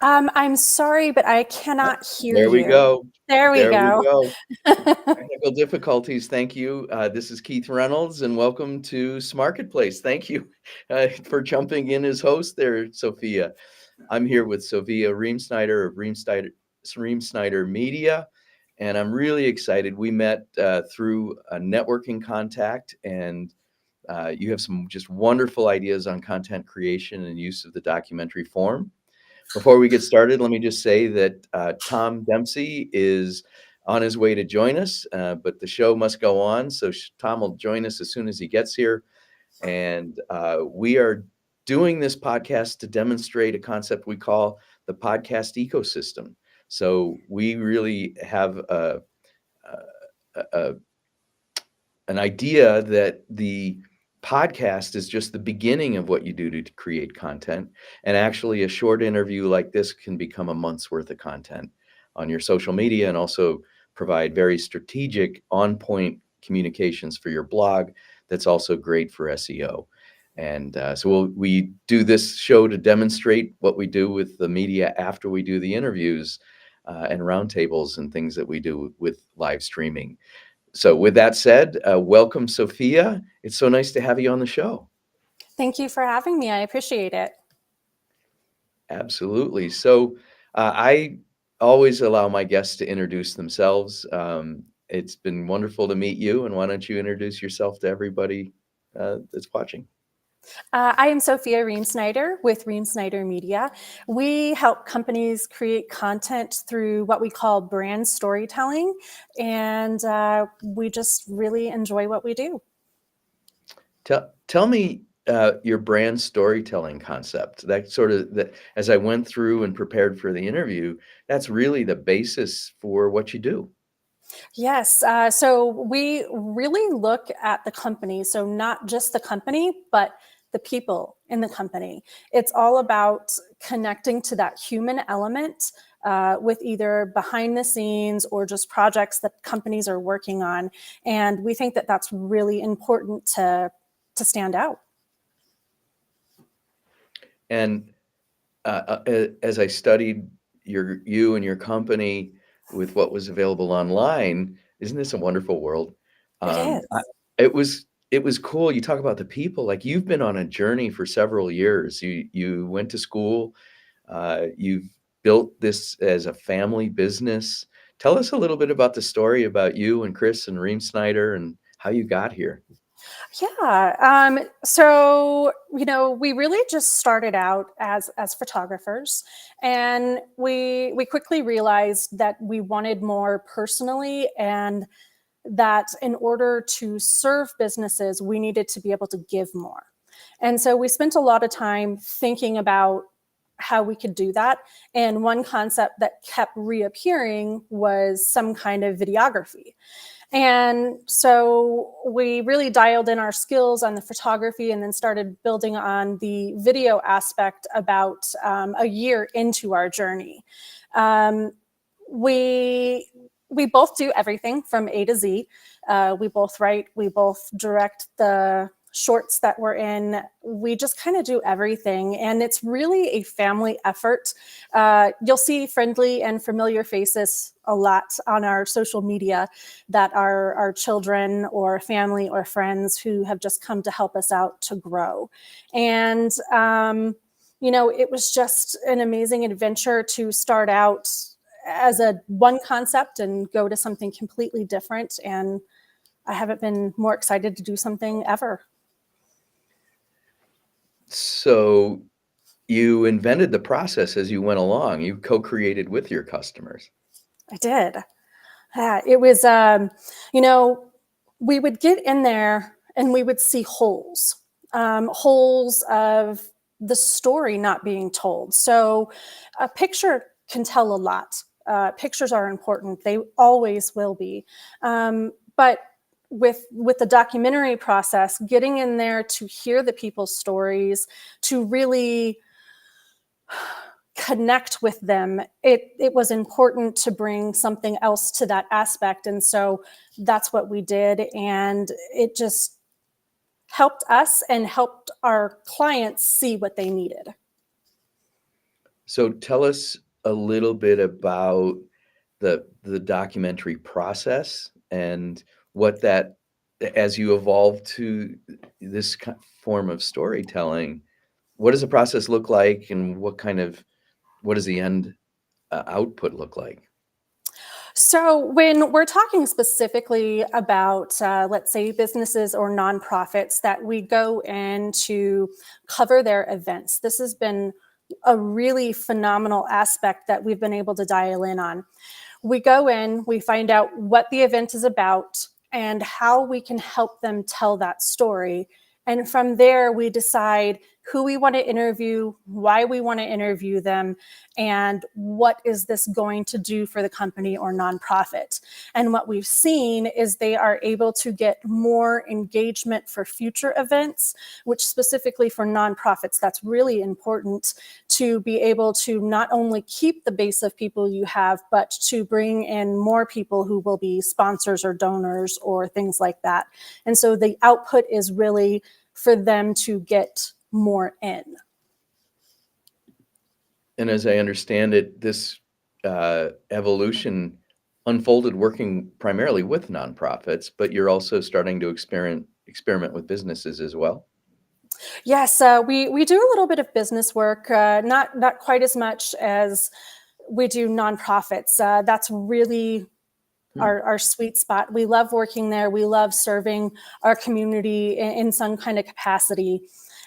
I'm sorry, but I cannot hear There we you. go. There we There we go. go. Technical difficulties. Thank you. This is Keith Reynolds, and welcome to SMarketPlace. Thank you for jumping in as host there, Sophia. I'm here with Sophia Reamsnyder of Reamsnyder Media, and I'm really excited. We met through a networking contact, and you have some just wonderful ideas on content creation and use of the documentary form. Before we get started, let me just say that Tom Dempsey is on his way to join us, but the show must go on. So Tom will join us as soon as he gets here. And we are doing this podcast to demonstrate a concept we call the podcast ecosystem. So we really have a an idea that the podcast is just the beginning of what you do to create content. And actually, a short interview like this can become a month's worth of content on your social media and also provide very strategic, on point communications for your blog. That's also great for SEO. And we do this show to demonstrate what we do with the media after we do the interviews and roundtables and things that we do with live streaming. So with that said, welcome, Sophia. It's so nice to have you on the show. Thank you for having me. I appreciate it. Absolutely. So I always allow my guests to introduce themselves. It's been wonderful to meet you. And why don't you introduce yourself to everybody that's watching? I am Sophia Reamsnyder with Reamsnyder Media. We help companies create content through what we call brand storytelling, and we just really enjoy what we do. Tell me your brand storytelling concept. That sort of that as I went through and prepared for the interview, that's really the basis for what you do. Yes. So we really look at the company. So not just the company, but the people in the company. It's all about connecting to that human element with either behind the scenes or just projects that companies are working on. And we think that that's really important to stand out. And as I studied you and your company with what was available online, isn't this a wonderful world? It Um, I, is. it was cool. You talk about the people. Like you've been on a journey for several years. You went to school. You've built this as a family business. Tell us a little bit about the story about you and Chris and Reem Snyder and how you got here. Yeah. So we really just started out as photographers, and we quickly realized that we wanted more personally, and that in order to serve businesses, we needed to be able to give more. And so we spent a lot of time thinking about how we could do that. And one concept that kept reappearing was some kind of videography. And so we really dialed in our skills on the photography and then started building on the video aspect about a year into our journey. Um, we we both do everything from A to Z. We both write, we both direct the shorts that we're in. We just kind of do everything. And it's really a family effort. You'll see friendly and familiar faces a lot on our social media that are our children or family or friends who have just come to help us out to grow. And, it was just an amazing adventure to start out as a one concept and go to something completely different. And I haven't been more excited to do something ever. So you invented the process as you went along. You co-created with your customers. I did. It was, we would get in there and we would see holes of the story not being told. So a picture can tell a lot. Pictures are important. They always will be. But with the documentary process, getting in there to hear the people's stories, to really connect with them, it was important to bring something else to that aspect. And so that's what we did. And it just helped us and helped our clients see what they needed. So tell us a little bit about the documentary process and what that, as you evolve to this form of storytelling, what does the process look like, and what does the end output look like? So, when we're talking specifically about, let's say, businesses or nonprofits that we go in to cover their events, this has been a really phenomenal aspect that we've been able to dial in on. We go in, we find out what the event is about and how we can help them tell that story. And from there, we decide who we want to interview, why we want to interview them, and what is this going to do for the company or nonprofit. And what we've seen is they are able to get more engagement for future events, which specifically for nonprofits, that's really important to be able to not only keep the base of people you have, but to bring in more people who will be sponsors or donors or things like that. And so the output is really for them to get more in. And as I understand it, this evolution unfolded working primarily with nonprofits, but you're also starting to experiment with businesses as well. Yes, we do a little bit of business work, not quite as much as we do nonprofits. That's really Hmm. our sweet spot. We love working there. We love serving our community in some kind of capacity.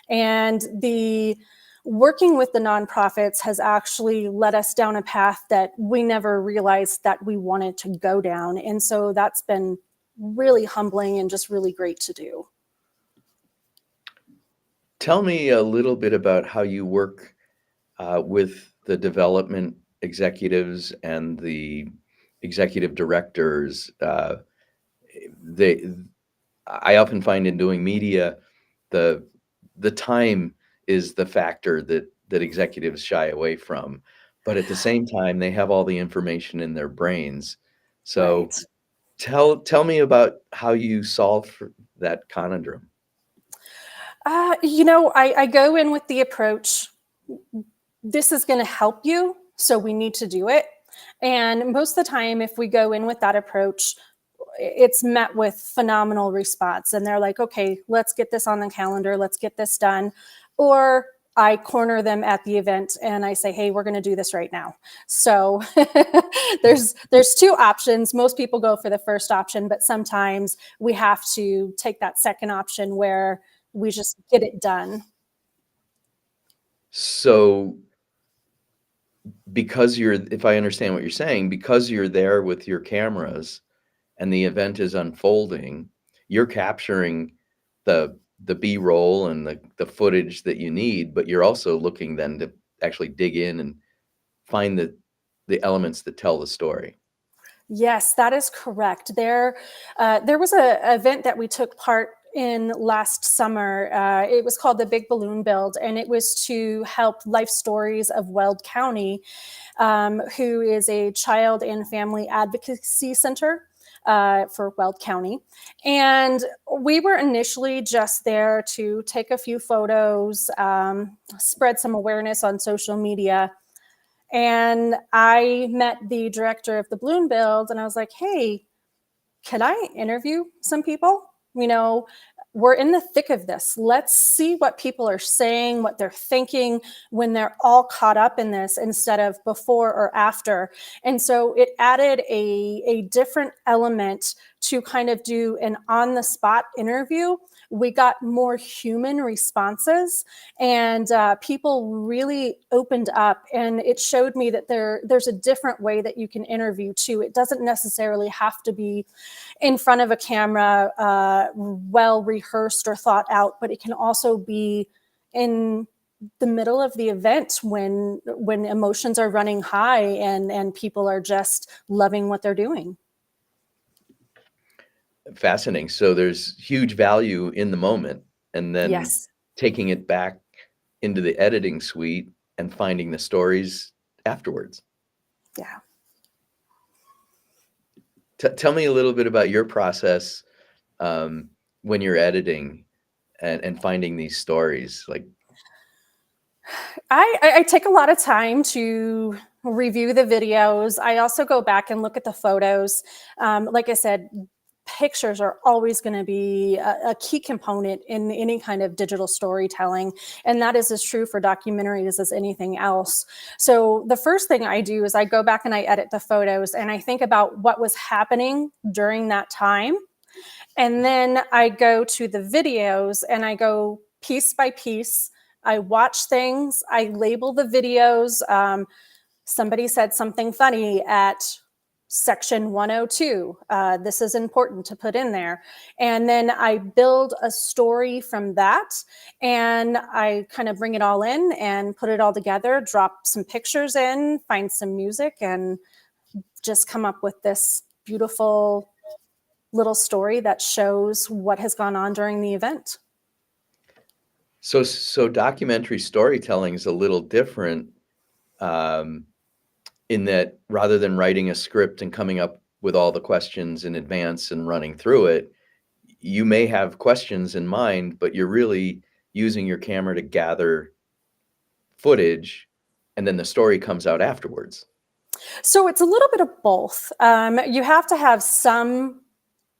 And the working with the nonprofits has actually led us down a path that we never realized that we wanted to go down. And so that's been really humbling and just really great to do. Tell me a little bit about how you work with the development executives and the executive directors. They, I often find in doing media, the the time is the factor that executives shy away from, but at the same time, they have all the information in their brains. So Right. tell me about how you solve for that conundrum. I go in with the approach, this is going to help you, so we need to do it. And most of the time, if we go in with that approach, it's met with phenomenal response. And they're like, okay, let's get this on the calendar, let's get this done. Or I corner them at the event and I say, hey, we're going to do this right now. So there's two options. Most people go for the first option, but sometimes we have to take that second option where we just get it done. So because you're if I understand what you're saying, because you're there with your cameras and the event is unfolding, you're capturing the B-roll and the footage that you need, but you're also looking then to actually dig in and find the elements that tell the story. Yes, that is correct. There was a event that we took part in last summer. It was called the Big Balloon Build, and it was to help Life Stories of Weld County, who is a child and family advocacy center for Weld County. And we were initially just there to take a few photos, spread some awareness on social media. And I met the director of the Balloon Build and I was like, hey, can I interview some people? You know, we're in the thick of this. Let's see what people are saying, what they're thinking when they're all caught up in this instead of before or after. And so it added a different element to kind of do an on the spot interview. We got more human responses and people really opened up, and it showed me that there's a different way that you can interview too. It doesn't necessarily have to be in front of a camera, well rehearsed or thought out, but it can also be in the middle of the event when emotions are running high and people are just loving what they're doing. Fascinating. So there's huge value in the moment, and then Yes. taking it back into the editing suite and finding the stories afterwards. Yeah. Tell me a little bit about your process, when you're editing and finding these stories, like I take a lot of time to review the videos. I also go back and look at the photos. Like I said, pictures are always going to be a key component in any kind of digital storytelling. And that is as true for documentaries as anything else. So the first thing I do is I go back and I edit the photos and I think about what was happening during that time. And then I go to the videos and I go piece by piece. I watch things, I label the videos. Somebody said something funny at section 102. This is important to put in there. And then I build a story from that. And I kind of bring it all in and put it all together, drop some pictures in, find some music, and just come up with this beautiful little story that shows what has gone on during the event. So documentary storytelling is a little different, um, in that rather than writing a script and coming up with all the questions in advance and running through it, you may have questions in mind, but you're really using your camera to gather footage, and then the story comes out afterwards. So it's a little bit of both. You have to have some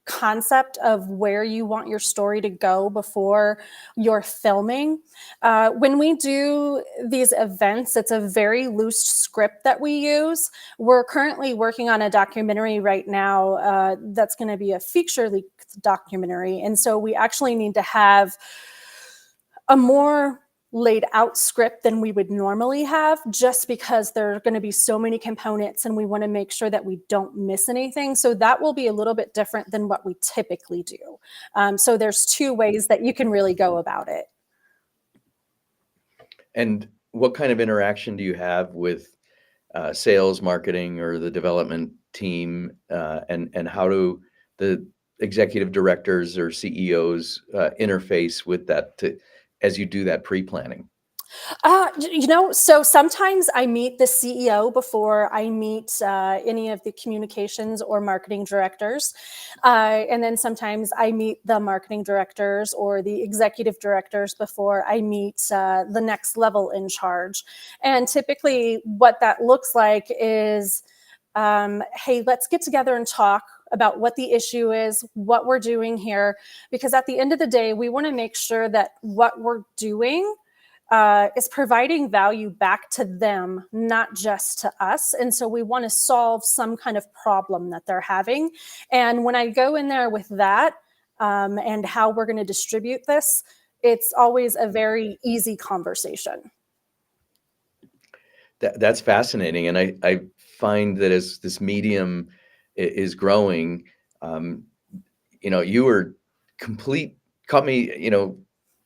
concept of where you want your story to go before you're filming. When we do these events, it's a very loose script that we use. We're currently working on a documentary right now that's going to be a feature-length documentary. And so we actually need to have a more laid out script than we would normally have, just because there are going to be so many components and we want to make sure that we don't miss anything. So that will be a little bit different than what we typically do. So there's two ways that you can really go about it. And what kind of interaction do you have with sales, marketing, or the development team, and how do the executive directors or CEOs interface with that as you do that pre-planning? So sometimes I meet the CEO before I meet any of the communications or marketing directors. And then sometimes I meet the marketing directors or the executive directors before I meet the next level in charge. And typically what that looks like is, hey, let's get together and talk about what the issue is, what we're doing here, because at the end of the day, we want to make sure that what we're doing is providing value back to them, not just to us. And so we want to solve some kind of problem that they're having. And when I go in there with that and how we're going to distribute this, it's always a very easy conversation. That's fascinating, and I find that as this medium is growing, um, you were complete caught me,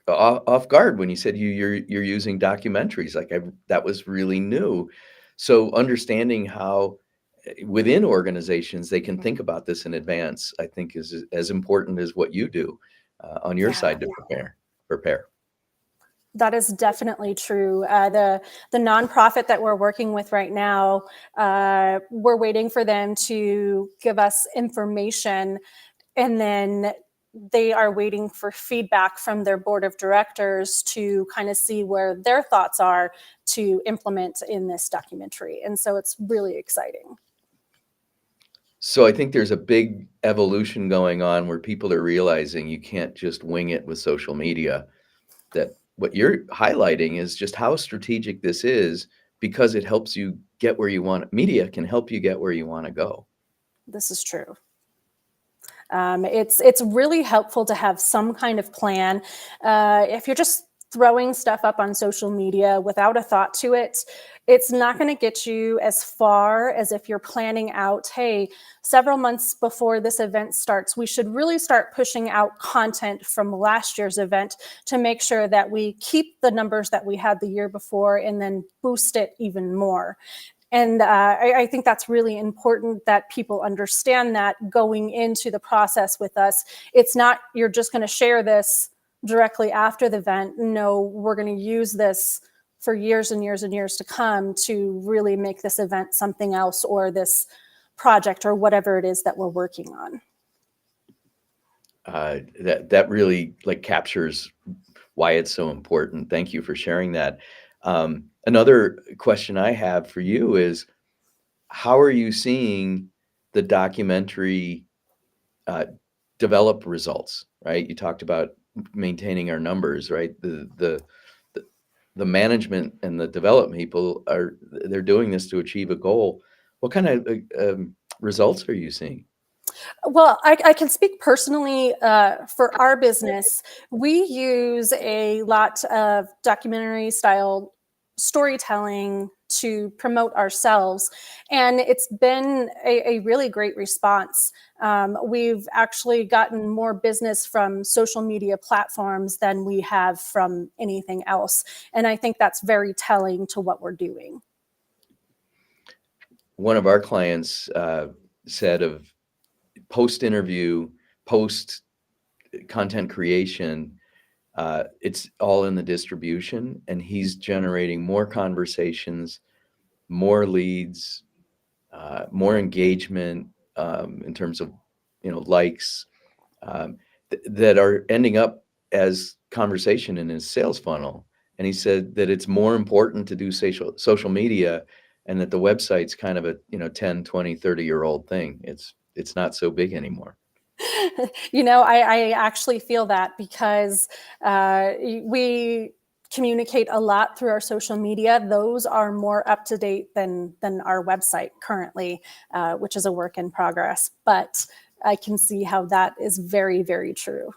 off guard when you said you're using documentaries. Like that was really new. So understanding how within organizations they can think about this in advance, I think is as important as what you do on your Yeah. side to prepare. That is definitely true. The nonprofit that we're working with right now, we're waiting for them to give us information, and then they are waiting for feedback from their board of directors to kind of see where their thoughts are to implement in this documentary. And so it's really exciting. So I think there's a big evolution going on where people are realizing you can't just wing it with social media. That what you're highlighting is just how strategic this is because it helps you get where you want. Media can help you get where you want to go. This is true. It's really helpful to have some kind of plan. If you're just throwing stuff up on social media without a thought to it, it's not going to get you as far as if you're planning out, hey, several months before this event starts, we should really start pushing out content from last year's event to make sure that we keep the numbers that we had the year before and then boost it even more. And I think that's really important that people understand that going into the process with us. It's not you're just going to share this directly after the event. No, we're going to use this for years and years and years to come to really make this event something else, or this project or whatever it is that we're working on. That really like captures why it's so important. Thank you for sharing that. Another question I have for you is, how are you seeing the documentary uh, develop results, right? You talked about maintaining our numbers, right? The, the management and the development people they're doing this to achieve a goal. What kind of results are you seeing? Well, I can speak personally for our business. We use a lot of documentary style storytelling to promote ourselves, and it's been a really great response. We've actually gotten more business from social media platforms than we have from anything else, and I think that's very telling to what we're doing. One of our clients said of post interview, post content creation, it's all in the distribution, and he's generating more conversations, more leads, more engagement in terms of likes that are ending up as conversation in his sales funnel. And he said that it's more important to do social media, and that the website's kind of a 10, 20, 30-year-old thing. It's not so big anymore. I actually feel that because we communicate a lot through our social media. Those are more up to date than our website currently, which is a work in progress. But I can see how that is very, very true.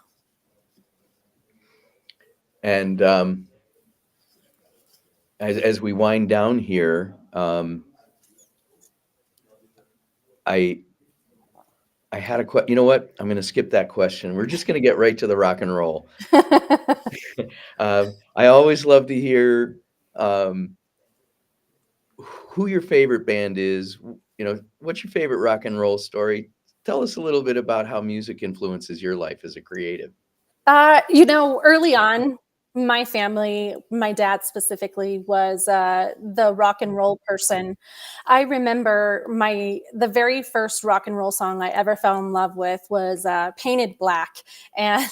And as we wind down here, I had a question. You know what? I'm going to skip that question. We're just going to get right to the rock and roll. I always love to hear um, who your favorite band is. What's your favorite rock and roll story? Tell us a little bit about how music influences your life as a creative. Early on, my family, my dad specifically, was the rock and roll person. I remember the very first rock and roll song I ever fell in love with was "Painted Black," and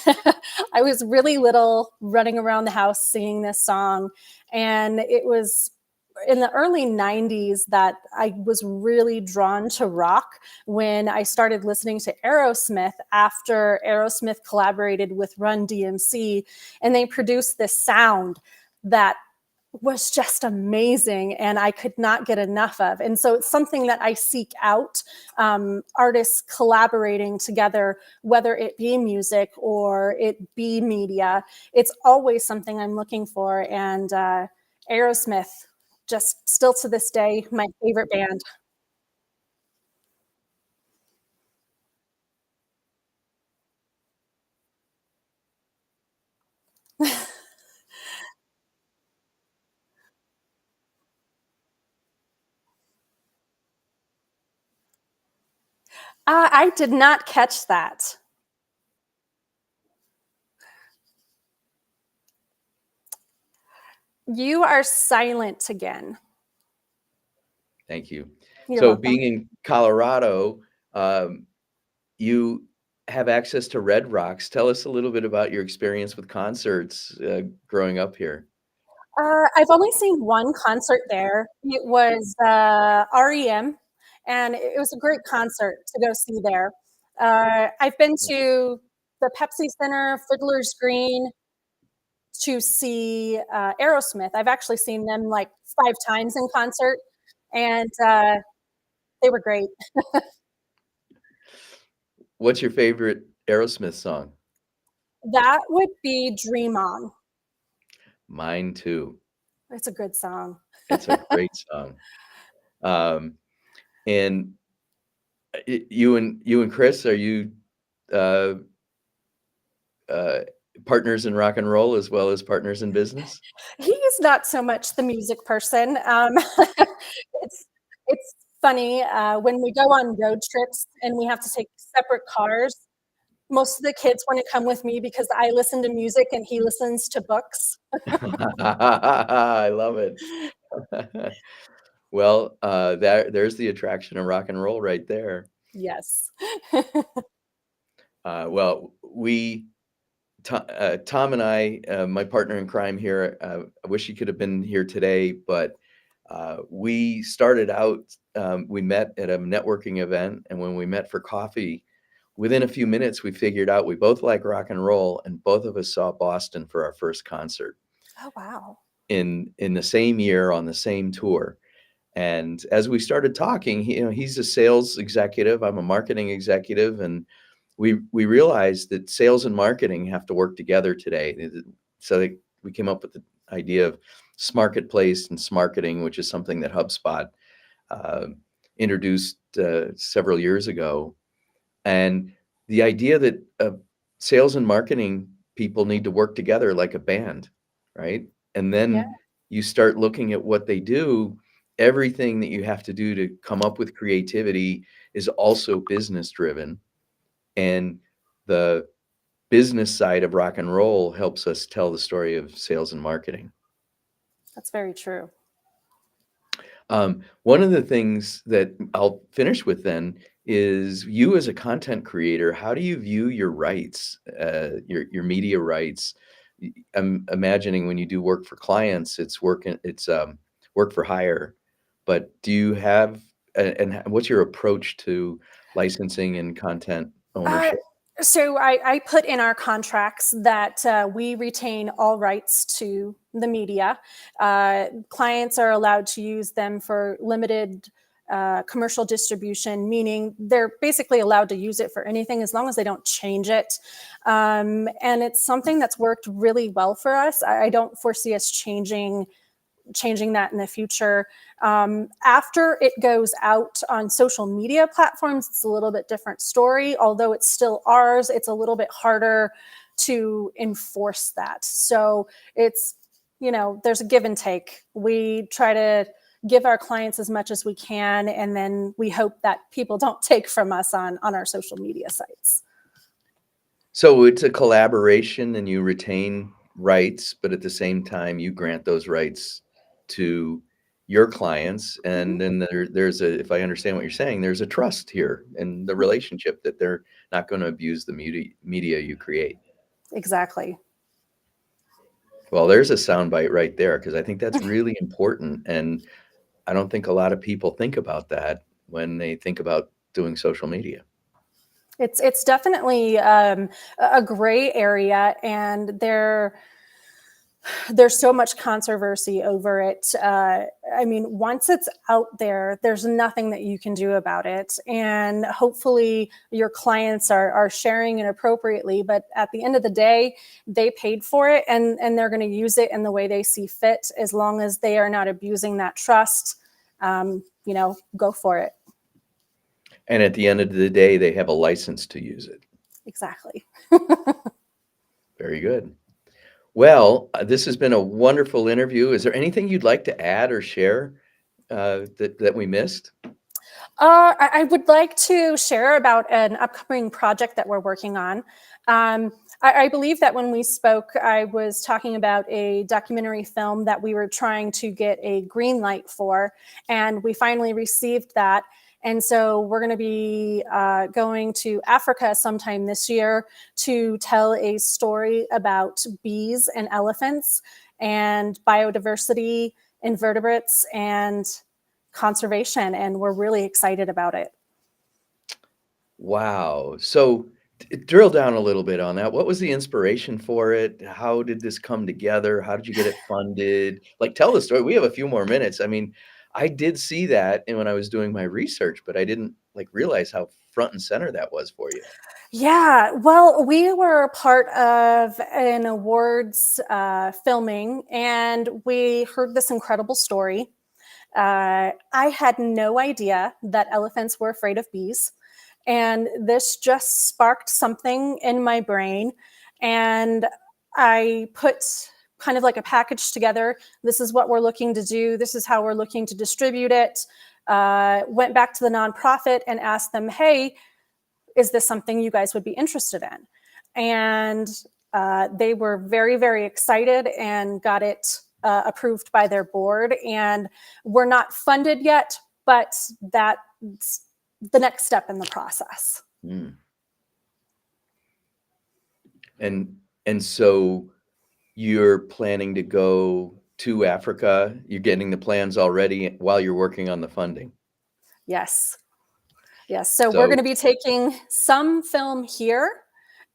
I was really little, running around the house singing this song, and it was in the early 90s that I was really drawn to rock when I started listening to Aerosmith after Aerosmith collaborated with Run DMC, and they produced this sound that was just amazing and I could not get enough of. And so it's something that I seek out, artists collaborating together, whether it be music or it be media. It's always something I'm looking for. And Aerosmith, just still to this day, my favorite band. I did not catch that. You are silent again. Thank you. You're So, welcome. being in Colorado, you have access to Red Rocks. Tell us a little bit about your experience with concerts growing up here. I've only seen one concert there. It was REM, and it was a great concert to go see there. I've been to the Pepsi Center, Fiddler's Green to see Aerosmith. I've actually seen them like 5 times in concert, and they were great. What's your favorite Aerosmith song? That would be Dream On. Mine too. It's a good song. It's a great song. Um, and you and Chris, are you uh, uh, partners in rock and roll as well as partners in business? He's not so much the music person. It's it's funny when we go on road trips and we have to take separate cars. Most of the kids want to come with me because I listen to music and he listens to books. I love it. Well, there's the attraction of rock and roll right there. Yes. Well, we Tom and I, my partner in crime here, I wish he could have been here today, but we started out, we met at a networking event, and when we met for coffee, within a few minutes, we figured out we both like rock and roll, and both of us saw Boston for our first concert Oh, wow. in the same year on the same tour. And as we started talking, he's a sales executive, I'm a marketing executive, and we realized that sales and marketing have to work together today. So we came up with the idea of SMarketPlace and SMarketing, which is something that HubSpot uh, introduced several years ago. And the idea that sales and marketing people need to work together like a band, right? And Yeah, then you start looking at what they do. Everything that you have to do to come up with creativity is also business driven. And the business side of rock and roll helps us tell the story of sales and marketing. that's very true. One of the things that I'll finish with then is you as a content creator, how do you view your rights, your media rights? I'm imagining when you do work for clients, it's work for hire. But do you have, and what's your approach to licensing and content Uh, ownership? so I put in our contracts that we retain all rights to the media. Clients are allowed to use them for limited commercial distribution, meaning they're basically allowed to use it for anything as long as they don't change it. And it's something that's worked really well for us. I don't foresee us changing that in the future. After it goes out on social media platforms, it's a little bit different story. Although it's still ours, it's a little bit harder to enforce that. So it's, there's a give and take. We try to give our clients as much as we can, and then we hope that people don't take from us on our social media sites. So it's a collaboration and you retain rights, but at the same time, you grant those rights to your clients. Mhm. And then there's a, if I understand what you're saying, there's a trust here in the relationship that they're not going to abuse the media you create. Exactly. Well, there's a soundbite right there because I think that's really important. And I don't think a lot of people think about that when they think about doing social media. It's definitely a gray area, and there's so much controversy over it. I mean, once it's out there, there's nothing that you can do about it. And hopefully your clients are sharing it appropriately. But at the end of the day, they paid for it, and they're going to use it in the way they see fit, as long as they are not abusing that trust. Go for it. And at the end of the day, they have a license to use it. Exactly. Very good. Well, this has been a wonderful interview. Is there anything you'd like to add or share that we missed? I would like to share about an upcoming project that we're working on. I believe that when we spoke, I was talking about a documentary film that we were trying to get a green light for, and we finally received that. And so we're going to be going to Africa sometime this year to tell a story about bees and elephants and biodiversity, invertebrates, and conservation, and we're really excited about it. Wow. So drill down a little bit on that. What was the inspiration for it? How did this come together? How did you get it funded? Like, tell the story. We have a few more minutes. I mean, I did see that and when I was doing my research, but I didn't like realize how front and center that was for you. Yeah, well, we were part of an awards filming, and we heard this incredible story. I had no idea that elephants were afraid of bees. And this just sparked something in my brain. And I put kind of like a package together. This is what we're looking to do. This is how we're looking to distribute it. Went back to the nonprofit and asked them, hey, is this something you guys would be interested in? And they were very, very excited and got it approved by their board. And we're not funded yet, but that's the next step in the process. Mm. And And so you're planning to go to Africa. You're getting the plans already while you're working on the funding. Yes. Yes. So we're going So to be taking some film here,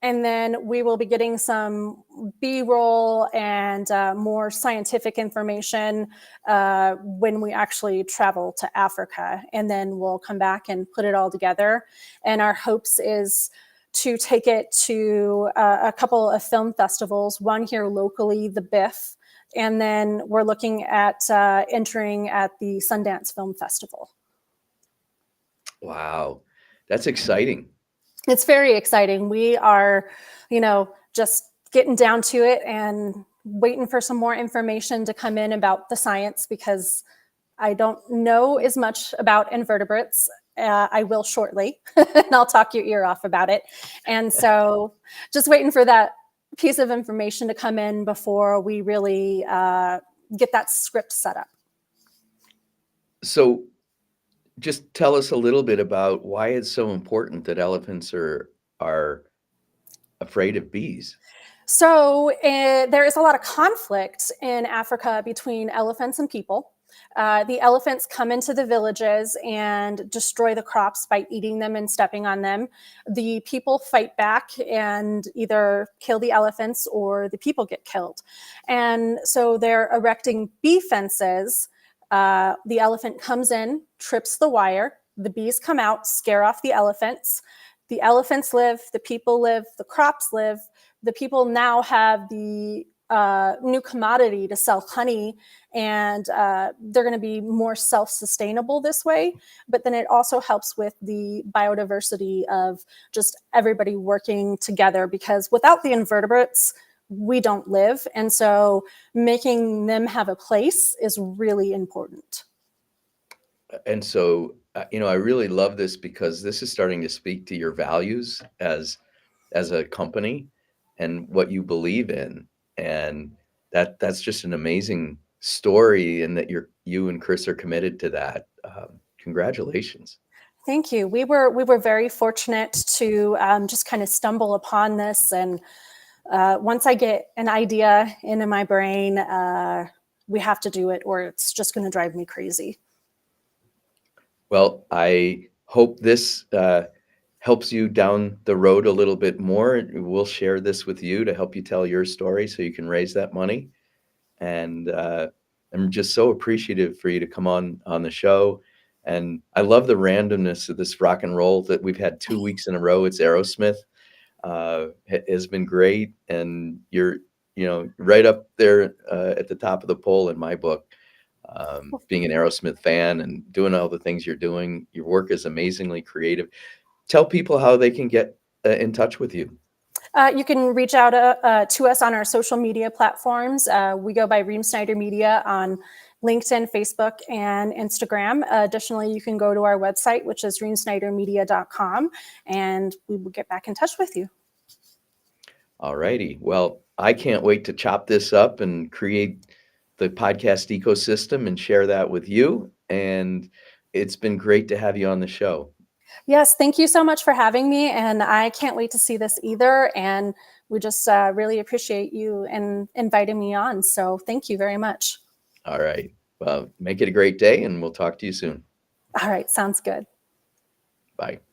and then we will be getting some B-roll and more scientific information when we actually travel to Africa. And then we'll come back and put it all together. And our hopes is to take it to a couple of film festivals, one here locally, the BIFF, and then we're looking at entering at the Sundance Film Festival. wow, that's exciting. It's very exciting. We are, just getting down to it and waiting for some more information to come in about the science, because I don't know as much about invertebrates. I will shortly, and I'll talk your ear off about it. And so just waiting for that piece of information to come in before we really get that script set up. So just tell us a little bit about why it's so important that elephants are afraid of bees. So there is a lot of conflict in Africa between elephants and people. The elephants come into the villages and destroy the crops by eating them and stepping on them. The people fight back and either kill the elephants or the people get killed. And so they're erecting bee fences. The elephant comes in, trips the wire. The bees come out, scare off the elephants. The elephants live, the people live, the crops live. The people now have the new commodity to sell honey, and they're going to be more self-sustainable this way. But then it also helps with the biodiversity of just everybody working together, because without the invertebrates, we don't live. And so making them have a place is really important. And so, I really love this because this is starting to speak to your values as a company and what you believe in. And that's just an amazing story, and that you and Chris are committed to that. Congratulations. Thank you. We were very fortunate to just kind of stumble upon this, and once I get an idea into my brain, we have to do it, or it's just going to drive me crazy. Well, I hope this helps you down the road a little bit more. We'll share this with you to help you tell your story so you can raise that money. And I'm just so appreciative for you to come on the show. And I love the randomness of this rock and roll that we've had 2 weeks in a row. It's Aerosmith. Has been great, and you're right up there at the top of the poll in my book. Being an Aerosmith fan and doing all the things you're doing, your work is amazingly creative. Tell people how they can get in touch with you. You can reach out to us on our social media platforms. We go by Reamsnyder Media on LinkedIn, Facebook, and Instagram. Additionally, you can go to our website, which is reamsnydermedia.com, and we will get back in touch with you. All righty. Well, I can't wait to chop this up and create the podcast ecosystem and share that with you. And it's been great to have you on the show. Yes, thank you so much for having me, and I can't wait to see this either. And we just really appreciate you and inviting me on. So thank you very much. All right. Well, make it a great day, and we'll talk to you soon. All right, sounds good. Bye.